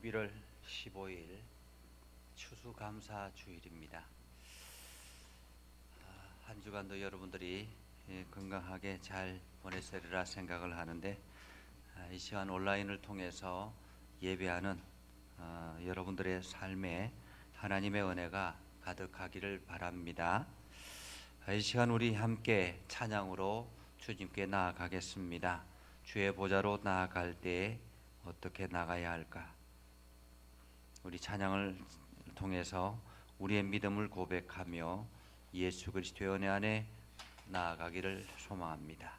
11월 15일 추수감사주일입니다. 한 주간도 여러분들이 건강하게 잘 보냈으리라 생각을 하는데, 이 시간 온라인을 통해서 예배하는 여러분들의 삶에 하나님의 은혜가 가득하기를 바랍니다. 이 시간 우리 함께 찬양으로 주님께 나아가겠습니다. 주의 보좌로 나아갈 때 어떻게 나가야 할까? 우리 찬양을 통해서 우리의 믿음을 고백하며 예수 그리스도의 은혜 안에 나아가기를 소망합니다.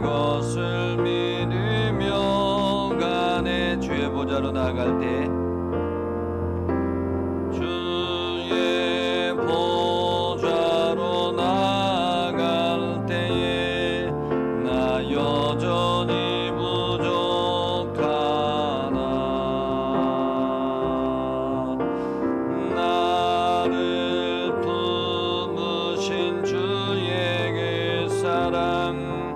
그것을 믿으며 가네. 주의 보좌로 나갈 때, 주의 보좌로 나갈 때에 나 여전히 부족하나. 나를 품으신 주의 그 사랑,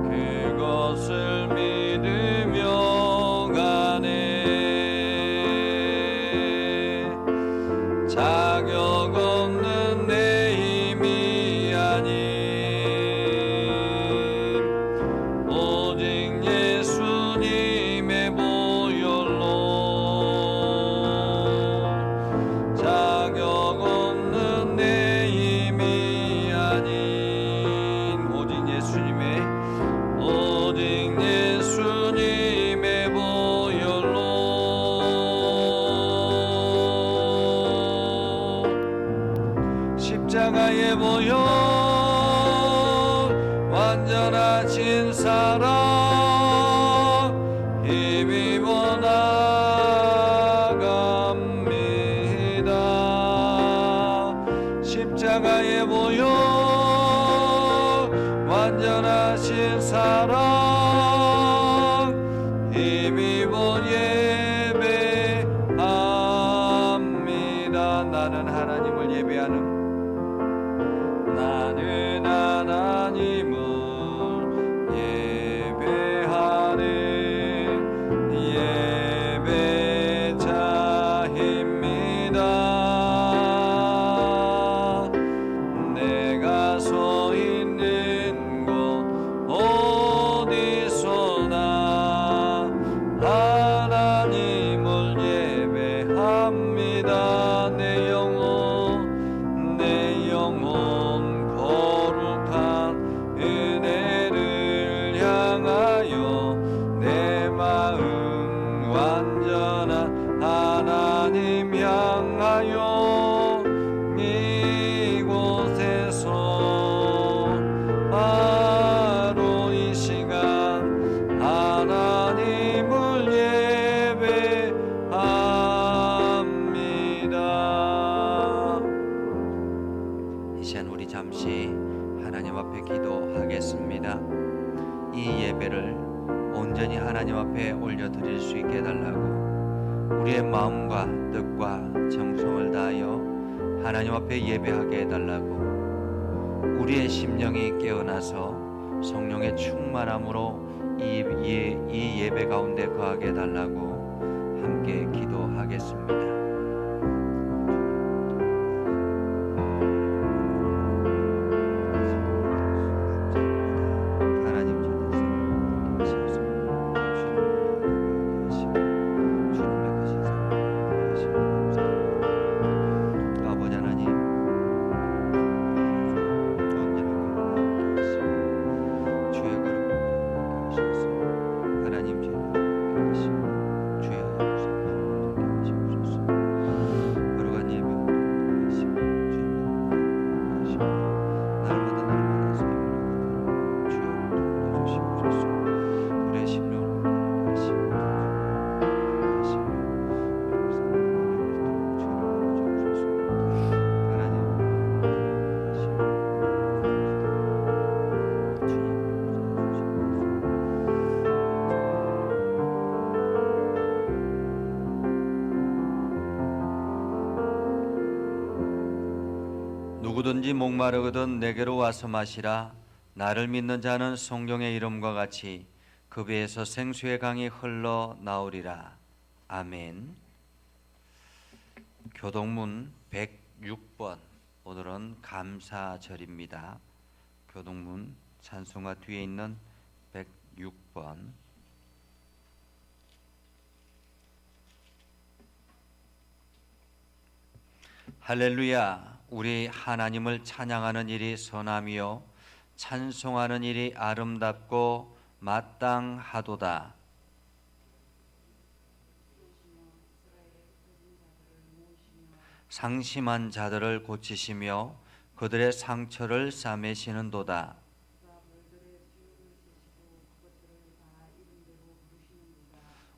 그것을 믿으며 가네. 자격 없는 내 힘이 아닌 오직 예수님의 보혈로, 자격 없는 내 힘이 아닌 오직 예수님의 보혈로, 십자가의 보혈, 완전하신 사랑 힘입어 나갑니다. 십자가의 보혈, 완전하신 사랑 힘입어 예배합니다. 나는 하나님을 예배하는, 나는 하나님을 예배하는 예배자입니다. 내가 서 있는 곳 어디서나 하나님을 예배합니다. 내 영혼 거룩한 은혜를 향하여, 내 마음 완전한 하나님 향하여, 이곳에서 바로 이 시간 하나님을 예배합니다. 이 시간 우리 잠시 하나님 앞에 기도하겠습니다. 이 예배를 온전히 하나님 앞에 올려드릴 수 있게 해달라고, 우리의 마음과 뜻과 정성을 다하여 하나님 앞에 예배하게 해달라고, 우리의 심령이 깨어나서 성령의 충만함으로 이 예배 가운데 거하게 해달라고 함께 기도하겠습니다. 하나님 주여 누구든지 목마르거든 내게로 와서 마시라. 나를 믿는 자는 성경의 이름과 같이 그 배에서 생수의 강이 흘러 나오리라. 아멘. 교동문 106번. 오늘은 감사절입니다. 교동문 찬송가 뒤에 있는 106번. 할렐루야. 우리 하나님을 찬양하는 일이 선함이요 찬송하는 일이 아름답고 마땅하도다. 상심한 자들을 고치시며 그들의 상처를 싸매시는도다.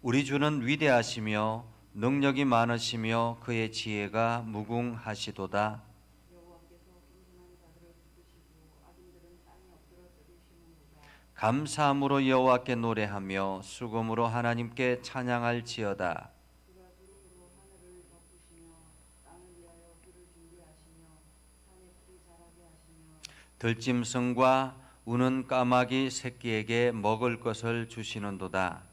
우리 주는 위대하시며 능력이 많으시며 그의 지혜가 무궁하시도다. 감사함으로 여호와께 노래하며 수금으로 하나님께 찬양할지어다. 들짐승과 우는 까마귀 새끼에게 먹을 것을 주시는도다.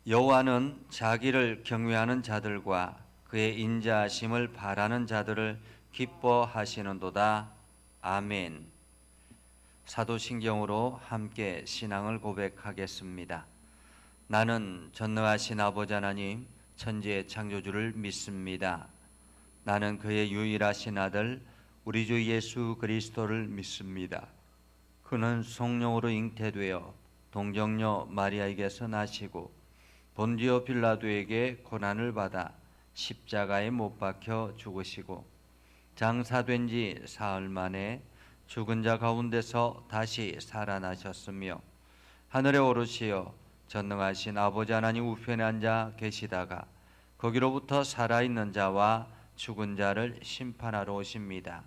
여호와는 자기를 경외하는 자들과 그의 인자하심을 바라는 자들을 기뻐하시는도다. 아멘. 사도신경으로 함께 신앙을 고백하겠습니다. 나는 전능하신 아버지 하나님 천지의 창조주를 믿습니다. 나는 그의 유일하신 아들 우리 주 예수 그리스도를 믿습니다. 그는 성령으로 잉태되어 동정녀 마리아에게서 나시고 본디오 빌라도에게 고난을 받아 십자가에 못 박혀 죽으시고 장사된 지 사흘 만에 죽은 자 가운데서 다시 살아나셨으며 하늘에 오르시어 전능하신 아버지 하나님 우편에 앉아 계시다가 거기로부터 살아있는 자와 죽은 자를 심판하러 오십니다.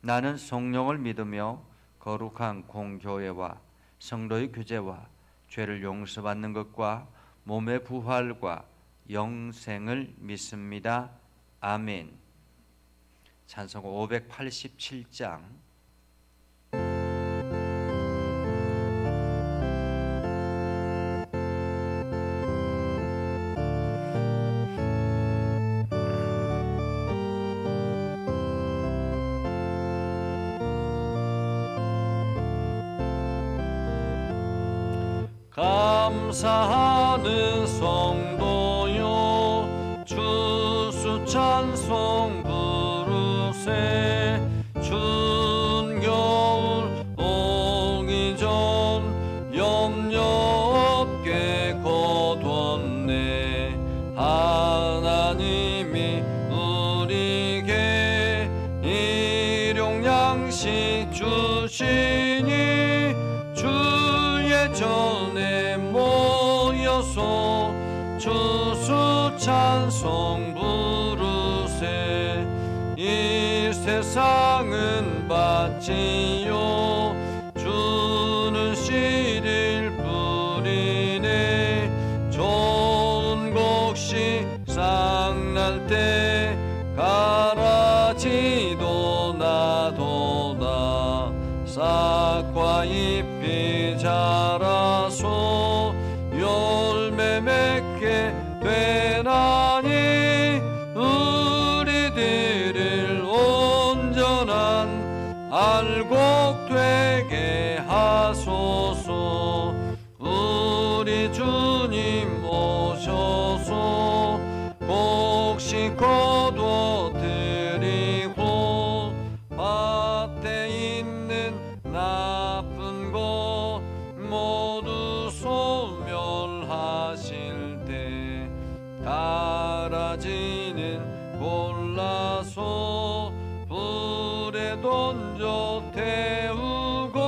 나는 성령을 믿으며 거룩한 공교회와 성도의 규제와 죄를 용서받는 것과 몸의 부활과 영생을 믿습니다. 아멘. 찬송가 587장. 감사하는 성도여 주수 찬송 부르세. 추운 겨울 오기 전 염려 없게 거뒀네. 하나님이 우리에게 일용 양식 주시니 주의 전에 모여서 주수 찬송 부르세. 이 세상은 밭이요 주는 씨를 뿌리네. 좋은 곡식 싹날 때 가라지도 나도다. 싹과 잎이 자라서 열매 맺게 되나니 우리들을 온전한 알곡 되게 하소서. 우리 주님 오셔서 곡식 거둬 드리고 밭에 있는 나쁜 것 모두 소멸하실 때 가라지는 골라서 불에 던져 태우고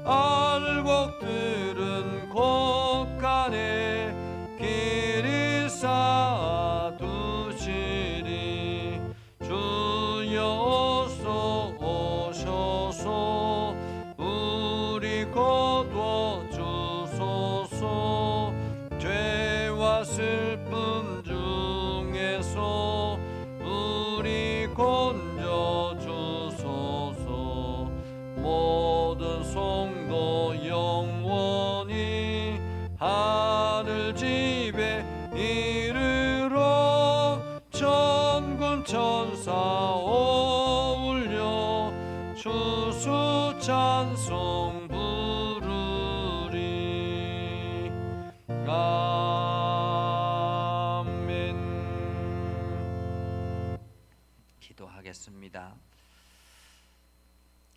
알곡들은 곧 슬픔 중에서 우리 건져 주소서. 모든 성도 영원히 하늘 집에 이르러 천군 천사 어울려 주수 찬송 부르리. 아멘. 기도하겠습니다.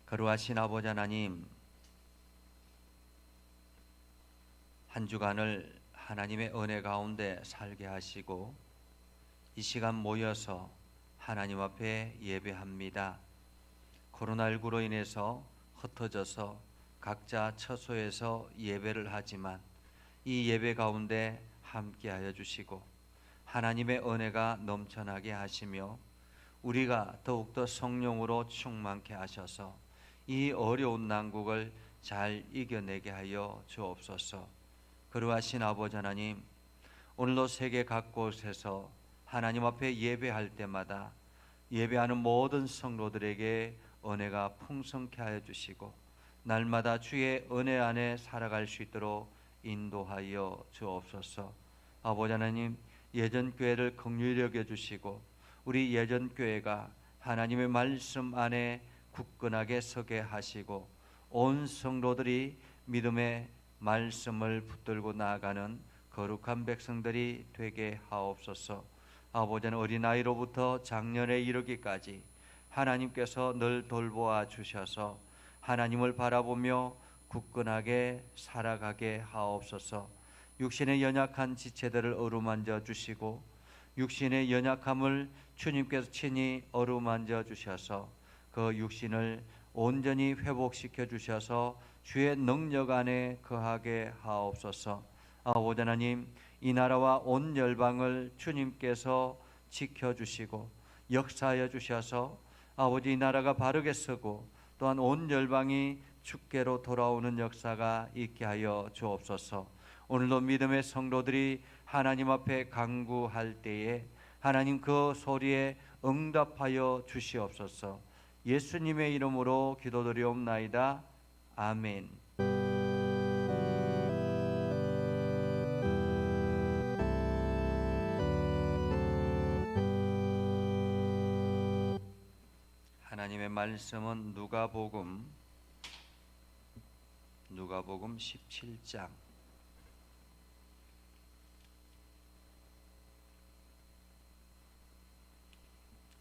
거룩하신 아버지 하나님, 한 주간을 하나님의 은혜 가운데 살게 하시고 이 시간 모여서 하나님 앞에 예배합니다. 코로나19로 인해서 흩어져서 각자 처소에서 예배를 하지만 이 예배 가운데 함께하여 주시고 하나님의 은혜가 넘쳐나게 하시며 우리가 더욱더 성령으로 충만케 하셔서 이 어려운 난국을 잘 이겨내게 하여 주옵소서. 거룩하신 아버지 하나님, 오늘도 세계 각곳에서 하나님 앞에 예배할 때마다 예배하는 모든 성도들에게 은혜가 풍성케 하여 주시고 날마다 주의 은혜 안에 살아갈 수 있도록 인도하여 주옵소서. 아버지 하나님, 예전 교회를 긍휼히 여겨 주시고 우리 예전 교회가 하나님의 말씀 안에 굳건하게 서게 하시고 온 성도들이 믿음의 말씀을 붙들고 나아가는 거룩한 백성들이 되게 하옵소서. 아버지는 어린아이로부터 장년에 이르기까지 하나님께서 늘 돌보아 주셔서 하나님을 바라보며 굳건하게 살아가게 하옵소서. 육신의 연약한 지체들을 어루만져 주시고 육신의 연약함을 주님께서 친히 어루만져 주셔서 그 육신을 온전히 회복시켜 주셔서 주의 능력 안에 거하게 하옵소서. 아버지 하나님, 이 나라와 온 열방을 주님께서 지켜주시고 역사하여 주셔서 아버지 이 나라가 바르게 서고 또한 온 열방이 주께로 돌아오는 역사가 있게 하여 주옵소서. 오늘도 믿음의 성도들이 하나님 앞에 간구할 때에 하나님 그 소리에 응답하여 주시옵소서. 예수님의 이름으로 기도드리옵나이다. 아멘. 하나님의 말씀은 누가복음 17장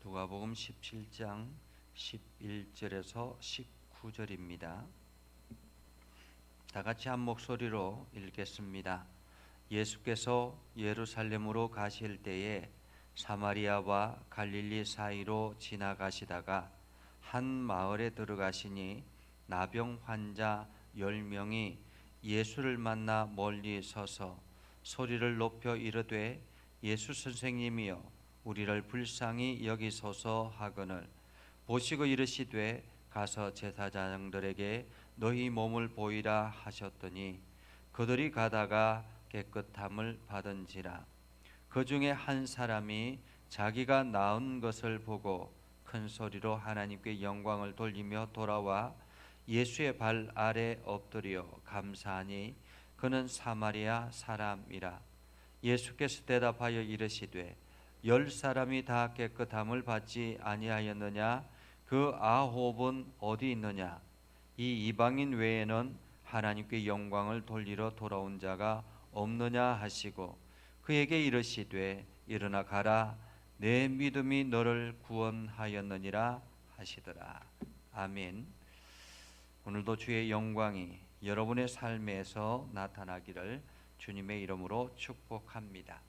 누가복음 17장 11절에서 19절입니다. 다 같이 한 목소리로 읽겠습니다. 예수께서 예루살렘으로 가실 때에 사마리아와 갈릴리 사이로 지나가시다가 한 마을에 들어가시니 나병 환자 10명이 예수를 만나 멀리 서서 소리를 높여 이르되 예수 선생님이여 우리를 불쌍히 여기소서 하거늘 보시고 이르시되 가서 제사장들에게 너희 몸을 보이라 하셨더니 그들이 가다가 깨끗함을 받은지라. 그 중에 한 사람이 자기가 나은 것을 보고 큰 소리로 하나님께 영광을 돌리며 돌아와 예수의 발 아래 엎드려 감사하니 그는 사마리아 사람이라. 예수께서 대답하여 이르시되 10사람이 다 깨끗함을 받지 아니하였느냐? 그 9은 어디 있느냐? 이 이방인 외에는 하나님께 영광을 돌리러 돌아온 자가 없느냐 하시고 그에게 이르시되 일어나 가라 내 믿음이 너를 구원하였느니라 하시더라. 아멘. 오늘도 주의 영광이 여러분의 삶에서 나타나기를 주님의 이름으로 축복합니다.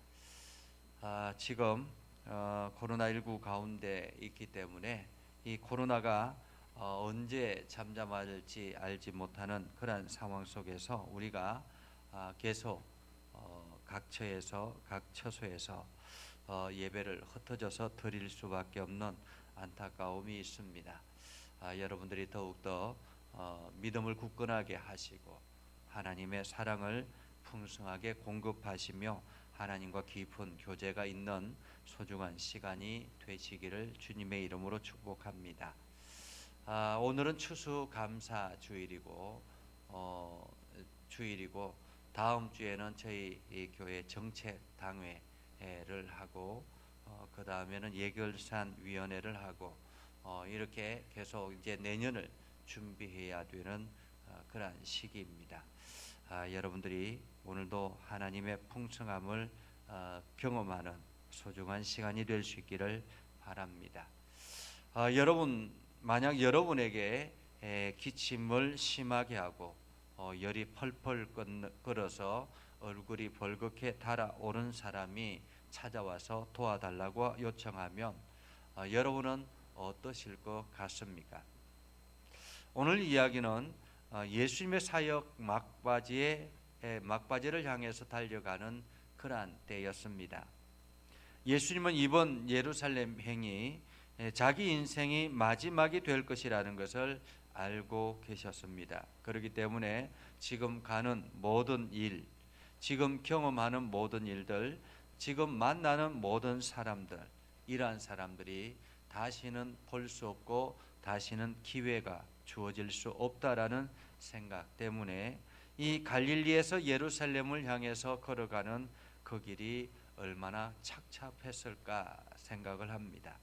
지금 코로나19 가운데 있기 때문에 이 코로나가 언제 잠잠할지 알지 못하는 그런 상황 속에서 우리가 계속 각 처에서 각 처소에서 예배를 흩어져서 드릴 수밖에 없는 안타까움이 있습니다. 여러분들이 더욱더 믿음을 굳건하게 하시고 하나님의 사랑을 풍성하게 공급하시며 하나님과 깊은 교제가 있는 소중한 시간이 되시기를 주님의 이름으로 축복합니다. 오늘은 추수감사주일이고 다음 주에는 저희 이 교회 정책당회를 하고 그 다음에는 예결산위원회를 하고 이렇게 계속 이제 내년을 준비해야 되는 그러한 시기입니다. 여러분들이 오늘도 하나님의 풍성함을 경험하는 소중한 시간이 될 수 있기를 바랍니다. 여러분, 만약 여러분에게 기침을 심하게 하고 열이 펄펄 끓어서 얼굴이 벌겋게 달아오른 사람이 찾아와서 도와달라고 요청하면 여러분은 어떠실 것 같습니까? 오늘 이야기는 예수님의 사역 막바지를 향해서 달려가는 그러한 때였습니다. 예수님은 이번 예루살렘 행이 자기 인생이 마지막이 될 것이라는 것을 알고 계셨습니다. 그렇기 때문에 지금 가는 모든 일, 지금 경험하는 모든 일들, 지금 만나는 모든 사람들, 이러한 사람들이 다시는 볼 수 없고 다시는 기회가 주어질 수 없다라는 생각 때문에 이 갈릴리에서 예루살렘을 향해서 걸어가는 그 길이 얼마나 착잡했을까 생각을 합니다.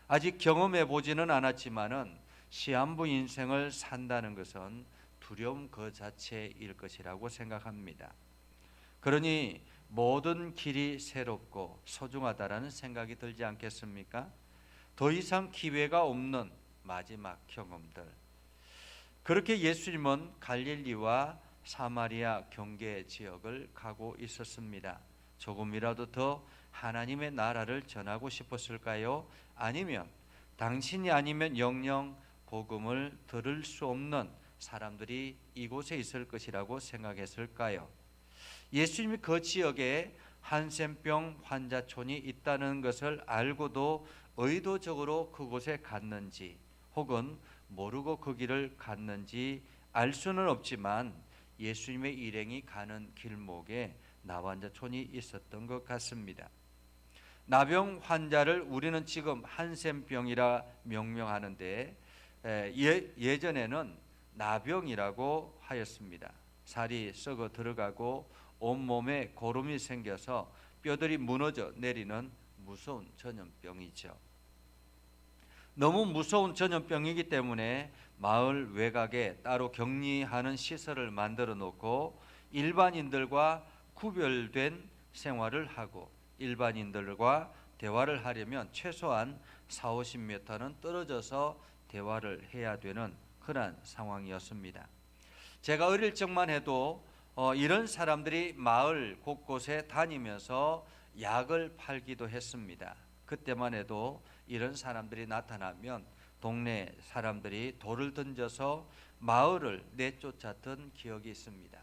아직 경험해 보지는 않았지만은 시한부 인생을 산다는 것은 두려움 그 자체일 것이라고 생각합니다. 그러니 모든 길이 새롭고 소중하다라는 생각이 들지 않겠습니까? 더 이상 기회가 없는 마지막 경험들. 그렇게 예수님은 갈릴리와 사마리아 경계 지역을 가고 있었습니다. 조금이라도 더 하나님의 나라를 전하고 싶었을까요? 아니면 당신이 아니면 영영 복음을 들을 수 없는 사람들이 이곳에 있을 것이라고 생각했을까요? 예수님이 그 지역에 한센병 환자촌이 있다는 것을 알고도 의도적으로 그곳에 갔는지 혹은 모르고 그 길을 갔는지 알 수는 없지만 예수님의 일행이 가는 길목에 나환자촌이 있었던 것 같습니다. 나병 환자를 우리는 지금 한센병이라 명명하는데 예전에는 나병이라고 하였습니다. 살이 썩어 들어가고 온몸에 고름이 생겨서 뼈들이 무너져 내리는 무서운 전염병이죠. 너무 무서운 전염병이기 때문에 마을 외곽에 따로 격리하는 시설을 만들어 놓고 일반인들과 구별된 생활을 하고 일반인들과 대화를 하려면 최소한 40-50m는 떨어져서 대화를 해야 되는 그런 상황이었습니다. 제가 어릴 적만 해도 이런 사람들이 마을 곳곳에 다니면서 약을 팔기도 했습니다. 그때만 해도 이런 사람들이 나타나면 동네 사람들이 돌을 던져서 마을을 내쫓았던 기억이 있습니다.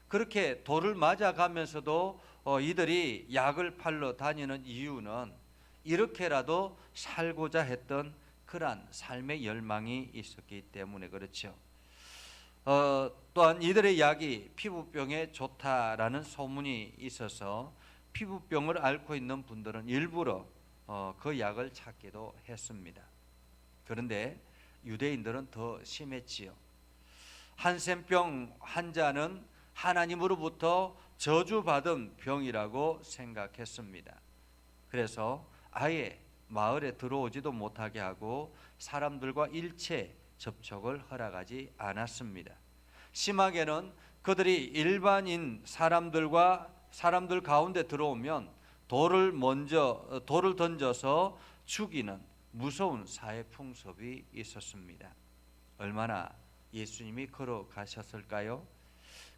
그렇게 돌을 맞아가면서도 이들이 약을 팔러 다니는 이유는 이렇게라도 살고자 했던 그러한 삶의 열망이 있었기 때문에 그렇죠. 또한 이들의 약이 피부병에 좋다라는 소문이 있어서 피부병을 앓고 있는 분들은 일부러 그 약을 찾기도 했습니다. 그런데 유대인들은 더 심했지요. 한센병 환자는 하나님으로부터 저주받은 병이라고 생각했습니다. 그래서 아예 마을에 들어오지도 못하게 하고 사람들과 일체 접촉을 허락하지 않았습니다. 심하게는 그들이 일반인 사람들 가운데 들어오면 돌을 던져서 죽이는 무서운 사회 풍습이 있었습니다. 얼마나 예수님이 걸어가셨을까요?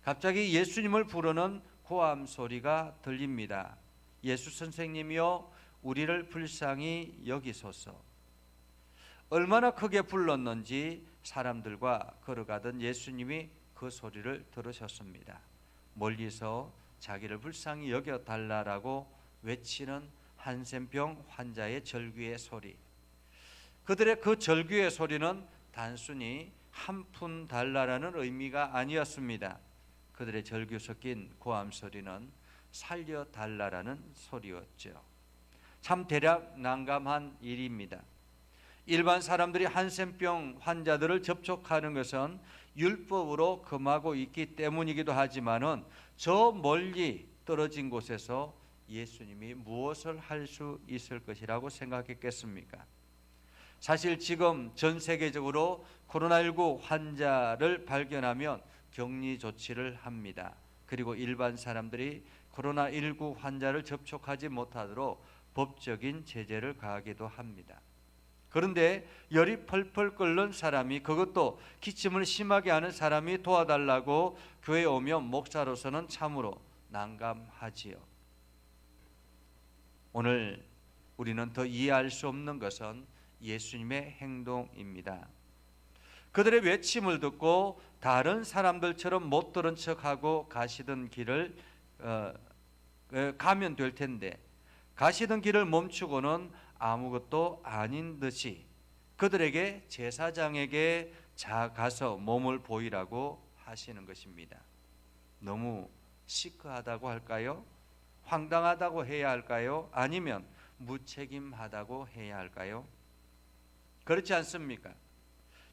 갑자기 예수님을 부르는 고함 소리가 들립니다. 예수 선생님이여 우리를 불쌍히 여기소서. 얼마나 크게 불렀는지 사람들과 걸어가던 예수님이 그 소리를 들으셨습니다. 멀리서 자기를 불쌍히 여겨달라고 외치는 한센병 환자의 절규의 소리. 그들의 그 절규의 소리는 단순히 한 푼 달라라는 의미가 아니었습니다. 그들의 절규 섞인 고함 소리는 살려달라라는 소리였죠. 참 대략 난감한 일입니다. 일반 사람들이 한센병 환자들을 접촉하는 것은 율법으로 금하고 있기 때문이기도 하지만은 저 멀리 떨어진 곳에서 예수님이 무엇을 할 수 있을 것이라고 생각했겠습니까? 사실 지금 전 세계적으로 코로나19 환자를 발견하면 격리 조치를 합니다. 그리고 일반 사람들이 코로나19 환자를 접촉하지 못하도록 법적인 제재를 가하기도 합니다. 그런데 열이 펄펄 끓는 사람이, 그것도 기침을 심하게 하는 사람이 도와달라고 교회에 오면 목사로서는 참으로 난감하지요. 오늘 우리는 더 이해할 수 없는 것은 예수님의 행동입니다. 그들의 외침을 듣고 다른 사람들처럼 못 들은 척하고 가시던 길을 가면 될 텐데, 가시던 길을 멈추고는 아무것도 아닌 듯이 그들에게 제사장에게 가서 몸을 보이라고 하시는 것입니다. 너무 시크하다고 할까요? 황당하다고 해야 할까요? 아니면 무책임하다고 해야 할까요? 그렇지 않습니까?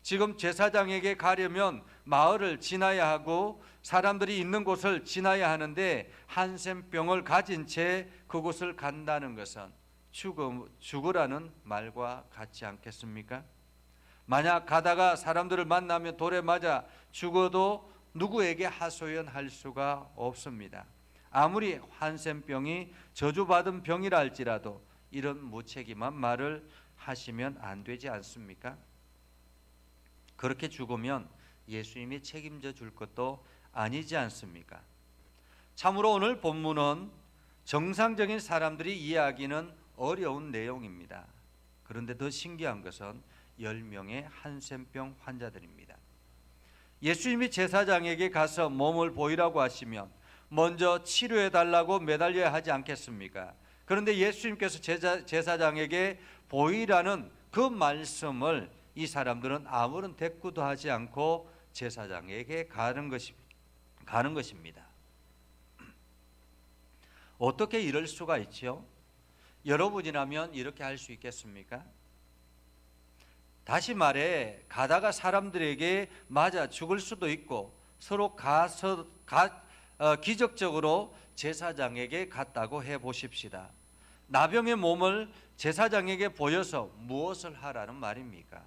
지금 제사장에게 가려면 마을을 지나야 하고 사람들이 있는 곳을 지나야 하는데 한센병을 가진 채 그곳을 간다는 것은 죽으라는 말과 같지 않겠습니까? 만약 가다가 사람들을 만나면 돌에 맞아 죽어도 누구에게 하소연할 수가 없습니다. 아무리 한센병이 저주받은 병이라 할지라도 이런 무책임한 말을 하시면 안 되지 않습니까? 그렇게 죽으면 예수님이 책임져 줄 것도 아니지 않습니까? 참으로 오늘 본문은 정상적인 사람들이 이해하기는 어려운 내용입니다. 그런데 더 신기한 것은 10명의 한센병 환자들입니다. 예수님이 제사장에게 가서 몸을 보이라고 하시면 먼저 치료해 달라고 매달려야 하지 않겠습니까? 그런데 예수님께서 제사장에게 보이라는 그 말씀을 이 사람들은 아무런 대꾸도 하지 않고 제사장에게 가는 것입니다. 어떻게 이럴 수가 있죠? 여러분이라면 이렇게 할 수 있겠습니까? 다시 말해, 가다가 사람들에게 맞아 죽을 수도 있고 서로 기적적으로 제사장에게 갔다고 해보십시다. 나병의 몸을 제사장에게 보여서 무엇을 하라는 말입니까?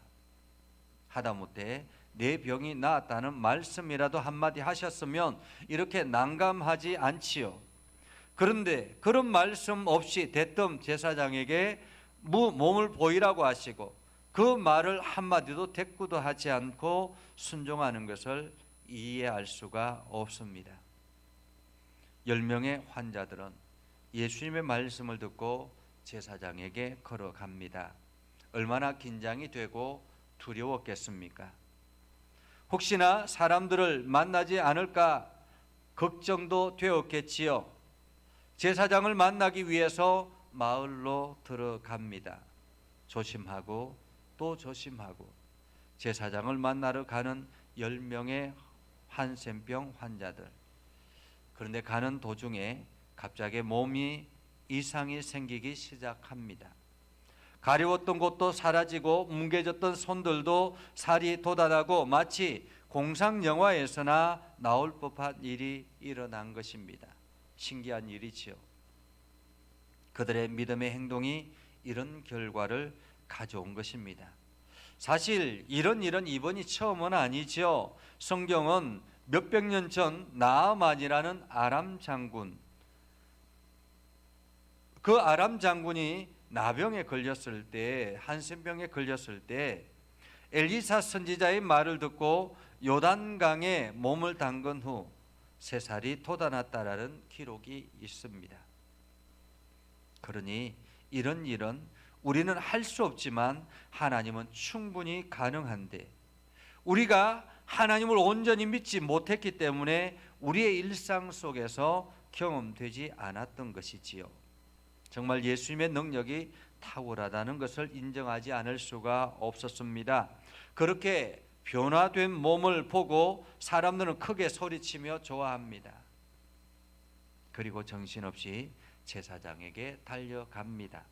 하다못해 내 병이 나았다는 말씀이라도 한마디 하셨으면 이렇게 난감하지 않지요. 그런데 그런 말씀 없이 대뜸 제사장에게 몸을 보이라고 하시고 그 말을 한마디도 대꾸도 하지 않고 순종하는 것을 이해할 수가 없습니다. 10명의 환자들은 예수님의 말씀을 듣고 제사장에게 걸어갑니다. 얼마나 긴장이 되고 두려웠겠습니까? 혹시나 사람들을 만나지 않을까 걱정도 되었겠지요. 제사장을 만나기 위해서 마을로 들어갑니다. 조심하고 또 조심하고 제사장을 만나러 가는 10명의 한센병 환자들. 그런데 가는 도중에 갑자기 몸이 이상이 생기기 시작합니다. 가려웠던 곳도 사라지고 뭉개졌던 손들도 살이 돋아나고 마치 공상 영화에서나 나올 법한 일이 일어난 것입니다. 신기한 일이지요. 그들의 믿음의 행동이 이런 결과를 가져온 것입니다. 사실 이런 일은 이번이 처음은 아니죠. 성경은 몇백 년 전 나아만이라는 아람 장군, 그 아람 장군이 나병에 걸렸을 때, 한센병에 걸렸을 때 엘리사 선지자의 말을 듣고 요단강에 몸을 담근 후 세 살이 돋아났다라는 기록이 있습니다. 그러니 이런 일은 우리는 할 수 없지만 하나님은 충분히 가능한데, 우리가 하나님을 온전히 믿지 못했기 때문에 우리의 일상 속에서 경험되지 않았던 것이지요. 정말 예수님의 능력이 탁월하다는 것을 인정하지 않을 수가 없었습니다. 그렇게 변화된 몸을 보고 사람들은 크게 소리치며 좋아합니다. 그리고 정신없이 제사장에게 달려갑니다.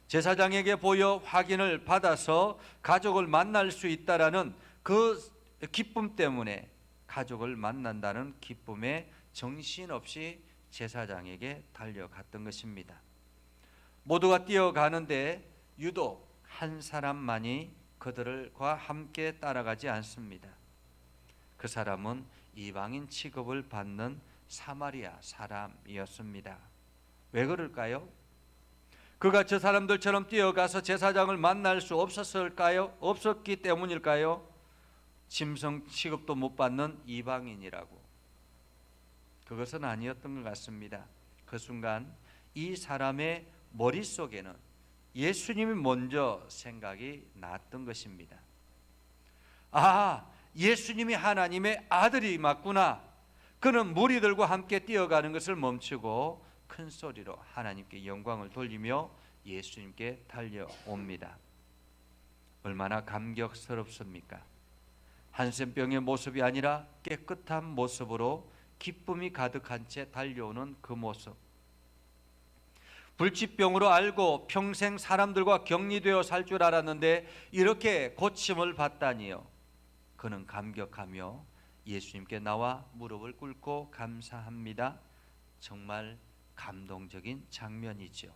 제사장에게 보여 확인을 받아서 가족을 만날 수 있다라는 그 기쁨 때문에, 가족을 만난다는 기쁨에 정신없이 제사장에게 달려갔던 것입니다. 모두가 뛰어가는데 유독 한 사람만이 그들과 함께 따라가지 않습니다. 그 사람은 이방인 취급을 받는 사마리아 사람이었습니다. 왜 그럴까요? 그가 저 사람들처럼 뛰어가서 제사장을 만날 수 없었을까요? 없었기 때문일까요? 짐승 취급도 못 받는 이방인이라고. 그것은 아니었던 것 같습니다. 그 순간 이 사람의 머릿속에는 예수님이 먼저 생각이 났던 것입니다. 아, 예수님이 하나님의 아들이 맞구나. 그는 무리들과 함께 뛰어가는 것을 멈추고 큰 소리로 하나님께 영광을 돌리며 예수님께 달려옵니다. 얼마나 감격스럽습니까? 한센병의 모습이 아니라 깨끗한 모습으로 기쁨이 가득한 채 달려오는 그 모습. 불치병으로 알고 평생 사람들과 격리되어 살 줄 알았는데 이렇게 고침을 받다니요. 그는 감격하며 예수님께 나와 무릎을 꿇고 감사합니다. 정말 감동적인 장면이죠.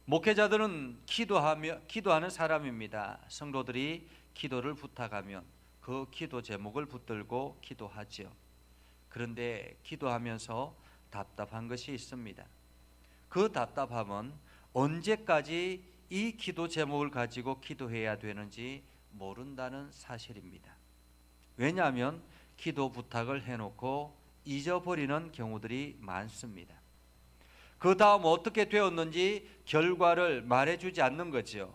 목회자들은 기도하는 사람입니다. 성도들이 기도를 부탁하면 그 기도 제목을 붙들고 기도하죠. 그런데 기도하면서 답답한 것이 있습니다. 그 답답함은 언제까지 이 기도 제목을 가지고 기도해야 되는지 모른다는 사실입니다. 왜냐하면 기도 부탁을 해놓고 잊어버리는 경우들이 많습니다. 그 다음 어떻게 되었는지 결과를 말해주지 않는 거죠.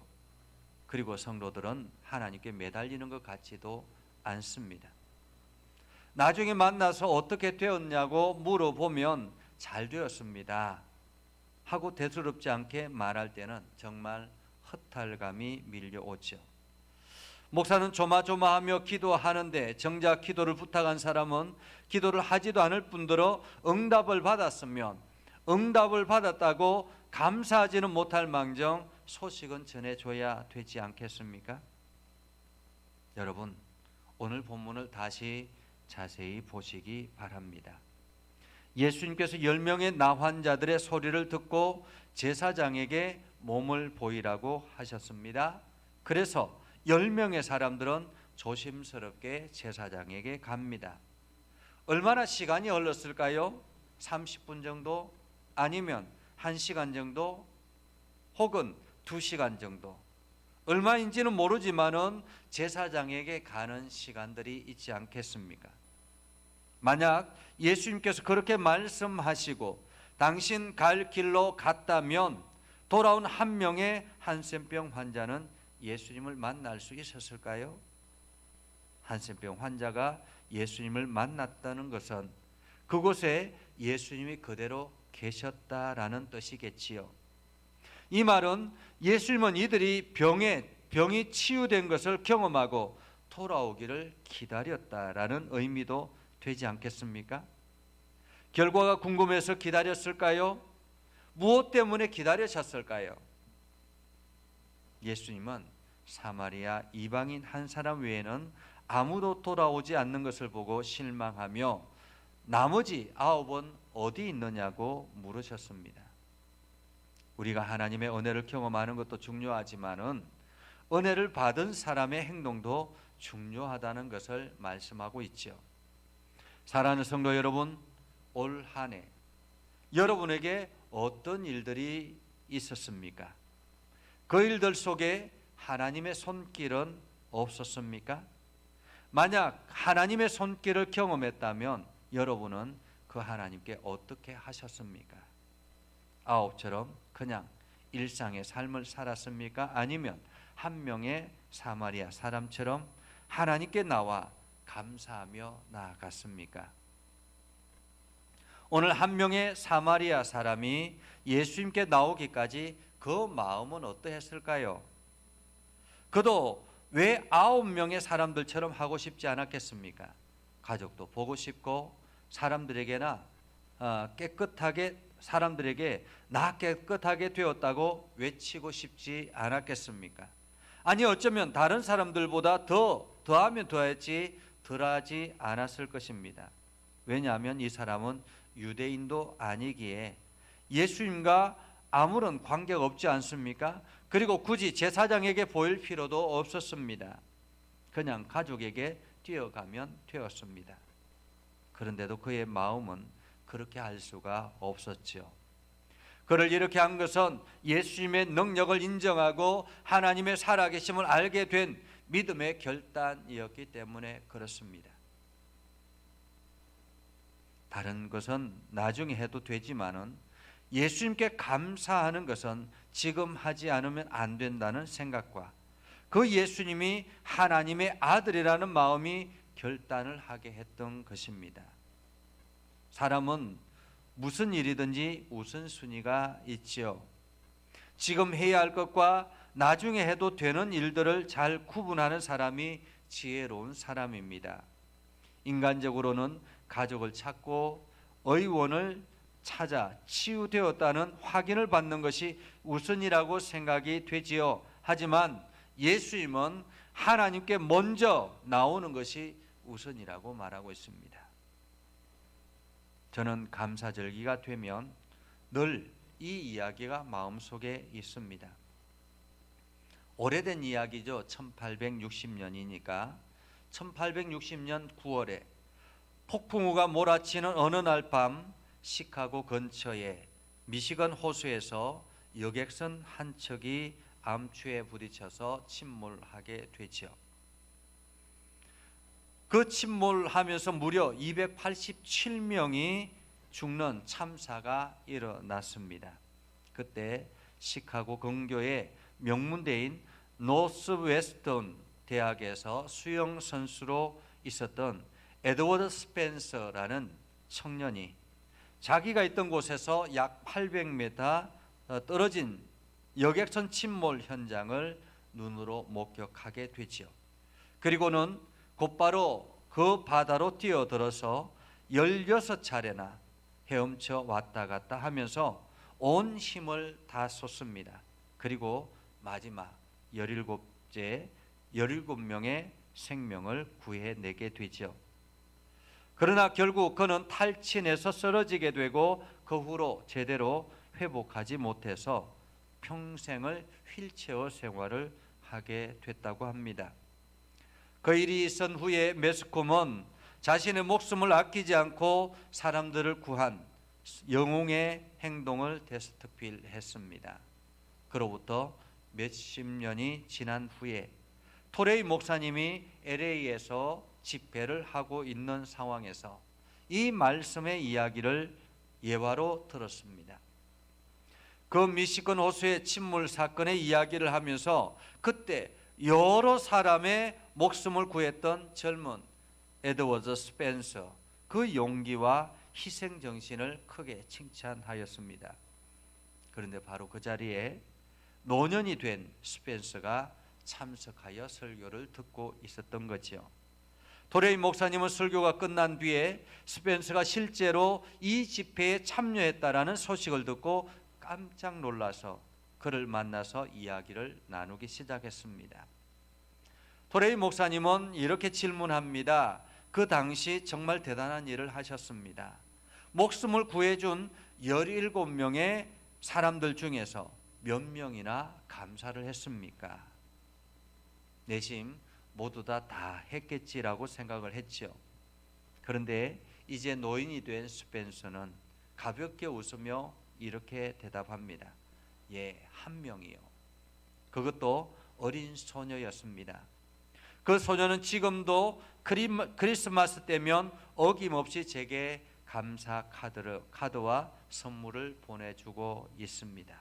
그리고 성도들은 하나님께 매달리는 것 같지도 않습니다. 나중에 만나서 어떻게 되었냐고 물어보면 잘 되었습니다 하고 대수롭지 않게 말할 때는 정말 허탈감이 밀려오죠. 목사는 조마조마하며 기도하는데 정작 기도를 부탁한 사람은 기도를 하지도 않을 뿐더러 응답을 받았으면 응답을 받았다고 감사하지는 못할 망정 소식은 전해줘야 되지 않겠습니까? 여러분, 오늘 본문을 다시 자세히 보시기 바랍니다. 예수님께서 10명의 나환자들의 소리를 듣고 제사장에게 몸을 보이라고 하셨습니다. 그래서 10명의 사람들은 조심스럽게 제사장에게 갑니다. 얼마나 시간이 흘렀을까요? 30분 정도? 아니면 1시간 정도? 혹은 2시간 정도? 얼마인지는 모르지만은 제사장에게 가는 시간들이 있지 않겠습니까? 만약 예수님께서 그렇게 말씀하시고 당신 갈 길로 갔다면 돌아온 한 명의 한센병 환자는 예수님을 만날 수 있었을까요? 한센병 환자가 예수님을 만났다는 것은 그곳에 예수님이 그대로 계셨다라는 뜻이겠지요. 이 말은 예수님은 이들이 병이 치유된 것을 경험하고 돌아오기를 기다렸다라는 의미도 되지 않겠습니까? 결과가 궁금해서 기다렸을까요? 무엇 때문에 기다리셨을까요? 예수님은 사마리아 이방인 한 사람 외에는 아무도 돌아오지 않는 것을 보고 실망하며 나머지 9은 어디 있느냐고 물으셨습니다. 우리가 하나님의 은혜를 경험하는 것도 중요하지만은 은혜를 받은 사람의 행동도 중요하다는 것을 말씀하고 있죠. 사랑하는 성도 여러분, 올 한 해 여러분에게 어떤 일들이 있었습니까? 그 일들 속에 하나님의 손길은 없었습니까? 만약 하나님의 손길을 경험했다면 여러분은 그 하나님께 어떻게 하셨습니까? 9처럼 그냥 일상의 삶을 살았습니까? 아니면 한 명의 사마리아 사람처럼 하나님께 나와 감사하며 나아갔습니까? 오늘 한 명의 사마리아 사람이 예수님께 나오기까지 그 마음은 어떠했을까요? 그도 왜 9명의 사람들처럼 하고 싶지 않았겠습니까? 가족도 보고 싶고 사람들에게나 깨끗하게 사람들에게 나 깨끗하게 되었다고 외치고 싶지 않았겠습니까? 아니 어쩌면 다른 사람들보다 더하면 더했지 덜하지 않았을 것입니다. 왜냐하면 이 사람은 유대인도 아니기에 예수님과 아무런 관계가 없지 않습니까? 그리고 굳이 제사장에게 보일 필요도 없었습니다. 그냥 가족에게 뛰어가면 되었습니다. 그런데도 그의 마음은 그렇게 할 수가 없었지요. 그를 이렇게 한 것은 예수님의 능력을 인정하고 하나님의 살아계심을 알게 된 믿음의 결단이었기 때문에 그렇습니다. 다른 것은 나중에 해도 되지만은 예수님께 감사하는 것은 지금 하지 않으면 안 된다는 생각과 그 예수님이 하나님의 아들이라는 마음이 결단을 하게 했던 것입니다. 사람은 무슨 일이든지 우선순위가 있지요. 지금 해야 할 것과 나중에 해도 되는 일들을 잘 구분하는 사람이 지혜로운 사람입니다. 인간적으로는 가족을 찾고 의원을 찾아 치유되었다는 확인을 받는 것이 우선이라고 생각이 되지요. 하지만 예수님은 하나님께 먼저 나오는 것이 우선이라고 말하고 있습니다. 저는 감사절기가 되면 늘 이 이야기가 마음속에 있습니다. 오래된 이야기죠. 1860년이니까 1860년 9월에 폭풍우가 몰아치는 어느 날 밤 시카고 근처에 미시건 호수에서 여객선 한 척이 암초에 부딪혀서 침몰하게 되죠. 그 침몰하면서 무려 287명이 죽는 참사가 일어났습니다. 그때 시카고 근교의 명문대인 노스웨스턴 대학에서 수영 선수로 있었던 에드워드 스펜서라는 청년이 자기가 있던 곳에서 약 800m 떨어진 여객선 침몰 현장을 눈으로 목격하게 되지요. 그리고는 곧바로 그 바다로 뛰어들어서 16차례나 헤엄쳐 왔다 갔다 하면서 온 힘을 다 쏟습니다. 그리고 마지막 17명의 생명을 구해내게 되죠. 그러나 결국 그는 탈진해서 쓰러지게 되고 그 후로 제대로 회복하지 못해서 평생을 휠체어 생활을 하게 됐다고 합니다. 그 일이 있은 후에 매스콤은 자신의 목숨을 아끼지 않고 사람들을 구한 영웅의 행동을 대스특필했습니다. 그로부터 몇십 년이 지난 후에 토레이 목사님이 LA에서 집회를 하고 있는 상황에서 이 말씀의 이야기를 예화로 들었습니다. 그 미시건 호수의 침몰 사건의 이야기를 하면서 그때 여러 사람의 목숨을 구했던 젊은 에드워드 스펜서, 그 용기와 희생 정신을 크게 칭찬하였습니다. 그런데 바로 그 자리에 노년이 된 스펜서가 참석하여 설교를 듣고 있었던 거지요. 도레이 목사님은 설교가 끝난 뒤에 스펜서가 실제로 이 집회에 참여했다라는 소식을 듣고 깜짝 놀라서 그를 만나서 이야기를 나누기 시작했습니다. 도레이 목사님은 이렇게 질문합니다. 그 당시 정말 대단한 일을 하셨습니다. 목숨을 구해준 17명의 사람들 중에서 몇 명이나 감사를 했습니까? 내심 모두 다 했겠지라고 생각을 했죠. 그런데 이제 노인이 된 스펜서는 가볍게 웃으며 이렇게 대답합니다. 예, 한 명이요. 그것도 어린 소녀였습니다. 그 소녀는 지금도 크리스마스 때면 어김없이 제게 감사 카드와 선물을 보내주고 있습니다.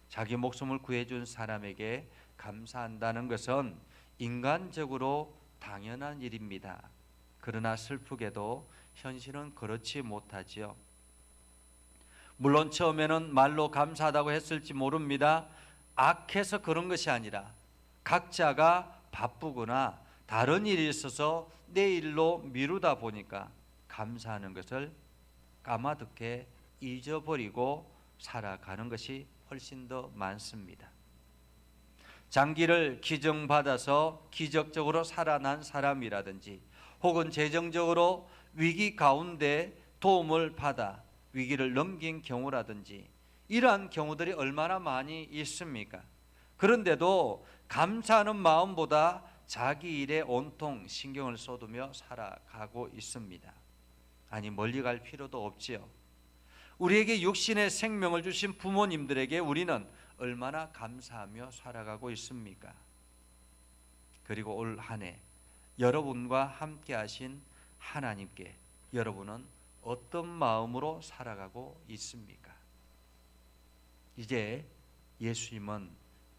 자기 목숨을 구해준 사람에게 감사한다는 것은 인간적으로 당연한 일입니다. 그러나 슬프게도 현실은 그렇지 못하지요. 물론 처음에는 말로 감사하다고 했을지 모릅니다. 악해서 그런 것이 아니라 각자가 바쁘거나 다른 일이 있어서 내일로 미루다 보니까 감사하는 것을 까마득해 잊어버리고 살아가는 것이 훨씬 더 많습니다. 장기를 기증받아서 기적적으로 살아난 사람이라든지 혹은 재정적으로 위기 가운데 도움을 받아 위기를 넘긴 경우라든지 이러한 경우들이 얼마나 많이 있습니까? 그런데도 감사하는 마음보다 자기 일에 온통 신경을 쏟으며 살아가고 있습니다. 아니, 멀리 갈 필요도 없지요. 우리에게 육신의 생명을 주신 부모님들에게 우리는 얼마나 감사하며 살아가고 있습니까? 그리고 올 한 해 여러분과 함께 하신 하나님께 여러분은 어떤 마음으로 살아가고 있습니까? 이제 예수님은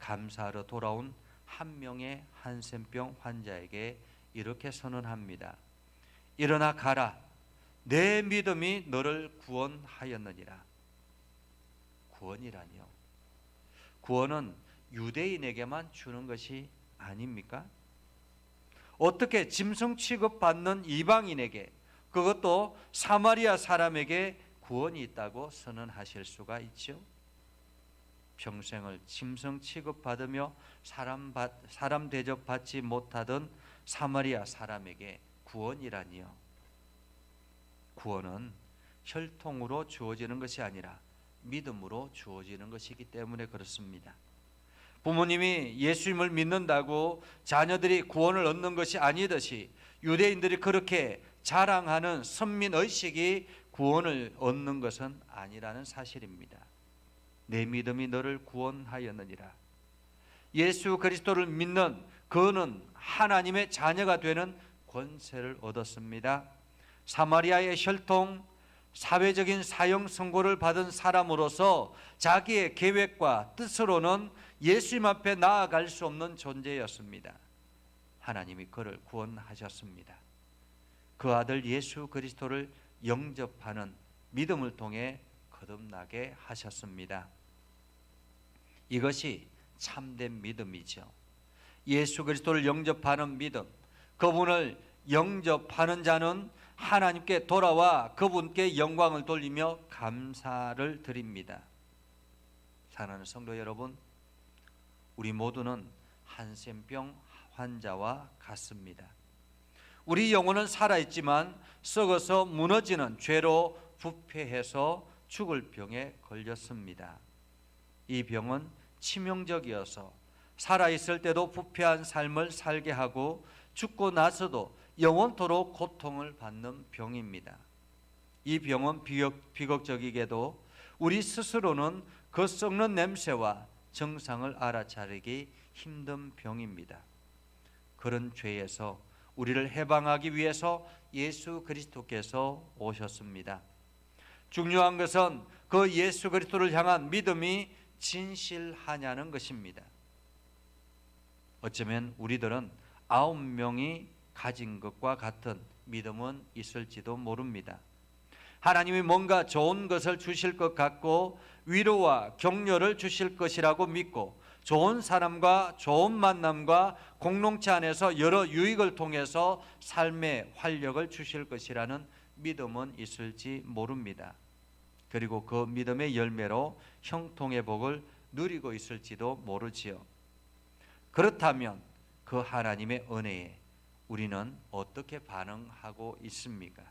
감사하러 돌아온 한 명의 한센병 환자에게 이렇게 선언합니다. 일어나 가라. 내 믿음이 너를 구원하였느니라. 구원이라니요. 구원은 유대인에게만 주는 것이 아닙니까? 어떻게 짐승 취급받는 이방인에게, 그것도 사마리아 사람에게 구원이 있다고 선언하실 수가 있죠? 평생을 짐승 취급받으며 사람 대접받지 못하던 사마리아 사람에게 구원이라니요. 구원은 혈통으로 주어지는 것이 아니라 믿음으로 주어지는 것이기 때문에 그렇습니다. 부모님이 예수님을 믿는다고 자녀들이 구원을 얻는 것이 아니듯이 유대인들이 그렇게 자랑하는 선민의식이 구원을 얻는 것은 아니라는 사실입니다. 내 믿음이 너를 구원하였느니라. 예수 그리스도를 믿는 그는 하나님의 자녀가 되는 권세를 얻었습니다. 사마리아의 혈통, 사회적인 사형 선고를 받은 사람으로서 자기의 계획과 뜻으로는 예수님 앞에 나아갈 수 없는 존재였습니다. 하나님이 그를 구원하셨습니다. 그 아들 예수 그리스도를 영접하는 믿음을 통해 거듭나게 하셨습니다. 이것이 참된 믿음이죠. 예수 그리스도를 영접하는 믿음, 그분을 영접하는 자는 하나님께 돌아와 그분께 영광을 돌리며 감사를 드립니다. 사랑하는 성도 여러분, 우리 모두는 한센병 환자와 같습니다. 우리 영혼은 살아있지만 썩어서 무너지는 죄로 부패해서 죽을 병에 걸렸습니다. 이 병은 치명적이어서 살아있을 때도 부패한 삶을 살게 하고 죽고 나서도 영원토록 고통을 받는 병입니다. 이 병은 비극적이게도 우리 스스로는 그 썩는 냄새와 정상을 알아차리기 힘든 병입니다. 그런 죄에서 우리를 해방하기 위해서 예수 그리스도께서 오셨습니다. 중요한 것은 그 예수 그리스도를 향한 믿음이 진실하냐는 것입니다. 어쩌면 우리들은 9명이 가진 것과 같은 믿음은 있을지도 모릅니다. 하나님이 뭔가 좋은 것을 주실 것 같고 위로와 격려를 주실 것이라고 믿고 좋은 사람과 좋은 만남과 공동체 안에서 여러 유익을 통해서 삶의 활력을 주실 것이라는 믿음은 있을지 모릅니다. 그리고 그 믿음의 열매로 형통의 복을 누리고 있을지도 모르지요. 그렇다면 그 하나님의 은혜에 우리는 어떻게 반응하고 있습니까?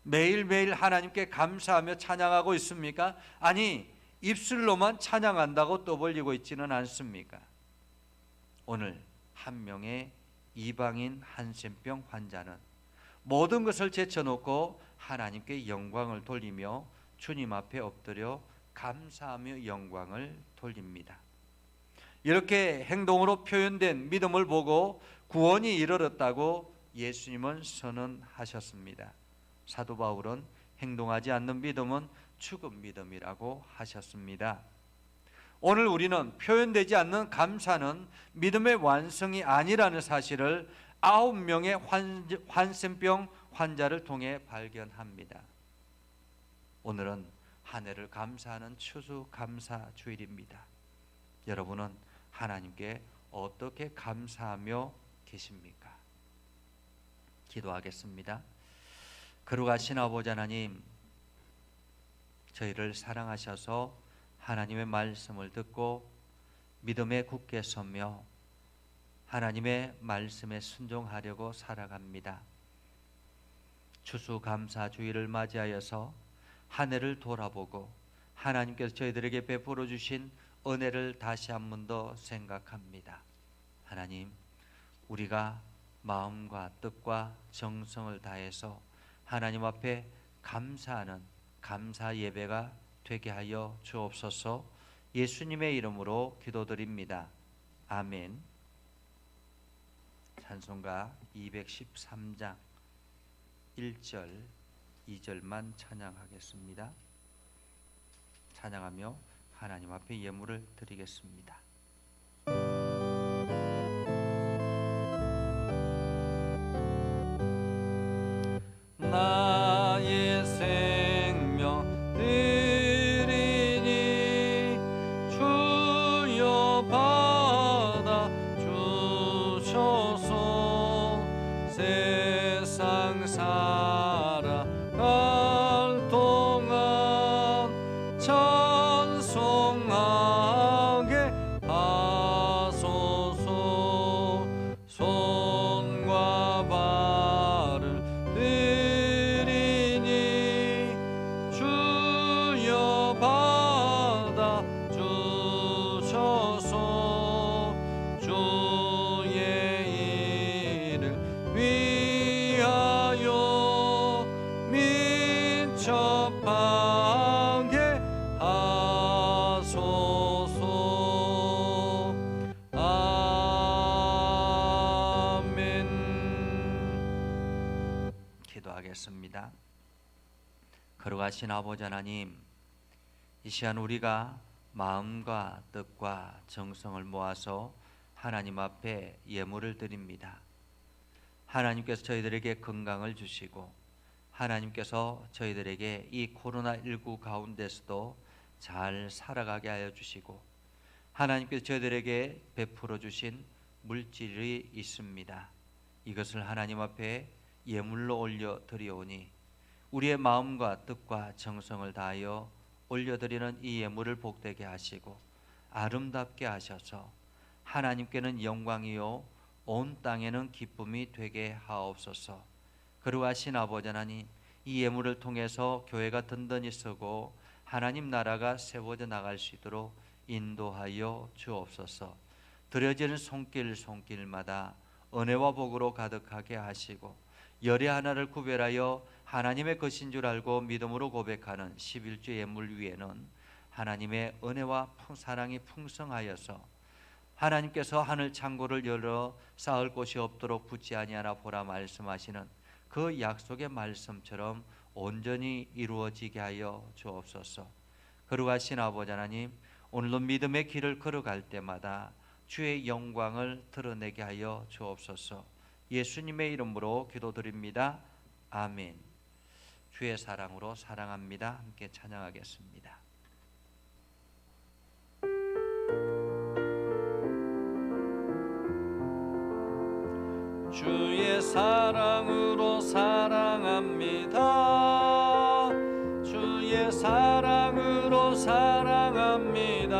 매일매일 하나님께 감사하며 찬양하고 있습니까? 아니, 입술로만 찬양한다고 떠벌리고 있지는 않습니까? 오늘 한 명의 이방인 한센병 환자는 모든 것을 제쳐놓고 하나님께 영광을 돌리며 주님 앞에 엎드려 감사하며 영광을 돌립니다. 이렇게 행동으로 표현된 믿음을 보고 구원이 이르렀다고 예수님은 선언하셨습니다. 사도 바울은 행동하지 않는 믿음은 죽은 믿음이라고 하셨습니다. 오늘 우리는 표현되지 않는 감사는 믿음의 완성이 아니라는 사실을 9명의 한센병 환자를 통해 발견합니다. 오늘은 한 해를 감사하는 추수감사 주일입니다. 여러분은 하나님께 어떻게 감사하며 계십니까? 기도하겠습니다. 거룩하신 아버지 하나님, 저희를 사랑하셔서 하나님의 말씀을 듣고 믿음에 굳게 서며 하나님의 말씀에 순종하려고 살아갑니다. 추수감사주의를 맞이하여서 한 해를 돌아보고 하나님께서 저희들에게 베풀어 주신 은혜를 다시 한 번 더 생각합니다. 하나님, 우리가 마음과 뜻과 정성을 다해서 하나님 앞에 감사하는 감사 예배가 되게 하여 주옵소서. 예수님의 이름으로 기도드립니다. 아멘. 찬송가 213장 1절 2절만 찬양하겠습니다. 찬양하며 하나님 앞에 예물을 드리겠습니다. 나의 생명 드리니 주여 받아 주셔서 세상 살아갈 동안 찬송하게 하소서. 손과 발을 드리니 주여 받아 주셔서 주의 일을 위하여 민첩하게 하소서. 아멘. 기도하겠습니다. 거룩하신 아버지 하나님, 이 시간 우리가 마음과 뜻과 정성을 모아서 하나님 앞에 예물을 드립니다. 하나님께서 저희들에게 건강을 주시고 하나님께서 저희들에게 이 코로나19 가운데서도 잘 살아가게 하여 주시고 하나님께서 저희들에게 베풀어 주신 물질이 있습니다. 이것을 하나님 앞에 예물로 올려 드리오니 우리의 마음과 뜻과 정성을 다하여 올려드리는 이 예물을 복되게 하시고 아름답게 하셔서 하나님께는 영광이요 온 땅에는 기쁨이 되게 하옵소서. 거룩하신 아버지 하나님, 이 예물을 통해서 교회가 든든히 서고 하나님 나라가 세워져 나갈 수 있도록 인도하여 주옵소서. 드려지는 손길마다 은혜와 복으로 가득하게 하시고 열의 하나를 구별하여 하나님의 것인 줄 알고 믿음으로 고백하는 11주 예물 위에는 하나님의 은혜와 사랑이 풍성하여서 하나님께서 하늘 창고를 열어 쌓을 곳이 없도록 붙지 아니하나 보라 말씀하시는 그 약속의 말씀처럼 온전히 이루어지게 하여 주옵소서. 거룩하신 아버지 하나님, 오늘도 믿음의 길을 걸어갈 때마다 주의 영광을 드러내게 하여 주옵소서. 예수님의 이름으로 기도드립니다. 아멘. 주의 사랑으로 사랑합니다. 함께 찬양하겠습니다. 주의 사랑으로 사랑합니다. 주의 사랑으로 사랑합니다.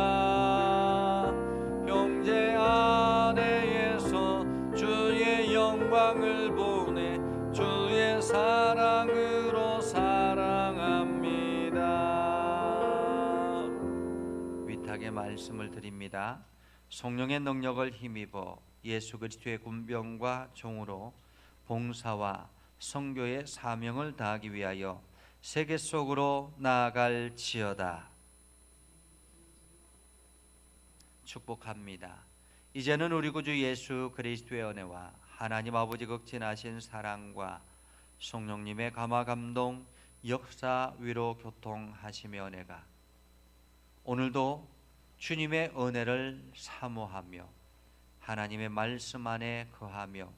형제 아래에서 주의 영광을 보내 주의 사랑으로 사랑합니다. 위탁의 말씀을 드립니다. 성령의 능력을 힘입어 예수 그리스도의 군병과 종으로 봉사와 선교의 사명을 다하기 위하여 세계 속으로 나아갈지어다. 축복합니다. 이제는 우리 구주 예수 그리스도의 은혜와 하나님 아버지 극진하신 사랑과 성령님의 감화 감동 역사 위로 교통하심의 은혜가 오늘도 주님의 은혜를 사모하며 하나님의 말씀 안에 거하며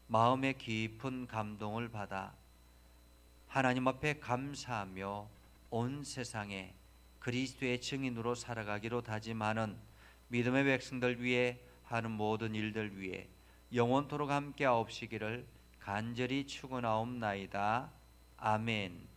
마음의 깊은 감동을 받아 하나님 앞에 감사하며 온 세상에 그리스도의 증인으로 살아가기로 다짐하는 믿음의 백성들 위해 하는 모든 일들 위해 영원토록 함께 하옵시기를 간절히 축원하옵나이다. 아멘.